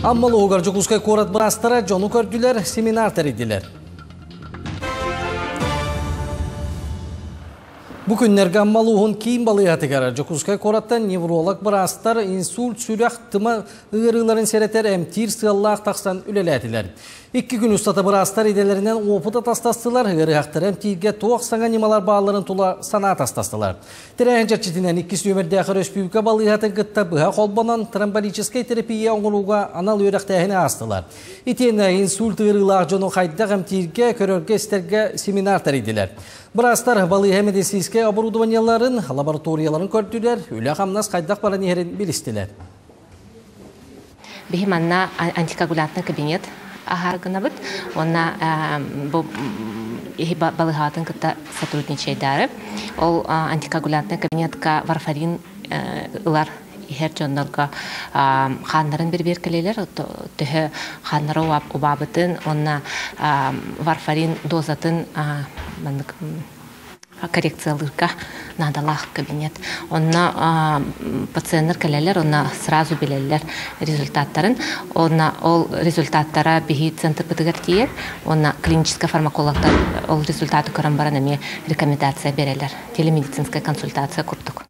Аммалы оғар Жокускай корат бұрастыра жону көрділер, семинар тәрейділер. Бүгіннерге аммалы оғын кейін балыяты кәрі. Жокускай кораттан невролог бұрастар инсульт сүрек тыма ұғырыларын серетер әмтир сығаллақ тақсан үлеләтілер. 2 күн ұстаты бұрастар иделерінен опыта тастастылар, ұғырықтар әмтирге тоқ саңа немалар бағаларын тұла сана тастастылар. Тірәйін жатчетінен 2 сөмірді ақыр өспүйікі балыятын қытта бұға қолбанан тромболическай терапия оңылуға анал өріқтәйіне астылар. Итені инсульт ұғырылақ жону қайдақ әмтирге көрерге істерге семинар тәрейділер. Бұрастар балыға медицинскай оборудованияларын, лабораторияларын көрділер, үлі қамнас қайдақ баран ерін білістілер. Бихим анна антикоагулянтный кабинет агаргына бұд. Онна балығатын күтті сотрудничайдары. Ол антикоагулянтный кабинетка варфарин ұлар ихер жонналға ханнарын бір келелер. Түхі ханнары ұбабытын, онна варфарин дозатын коррекциялырға надалақ кабинет. Онна пациенттер келелер, онна сразу білелер результаттарын. Онна ол результаттара бихи центр пытығар тиер. Онна клиническая фармакологтар ол результаты көрін баран әме рекомендация берелер. Телемедицинская консультация құрдық.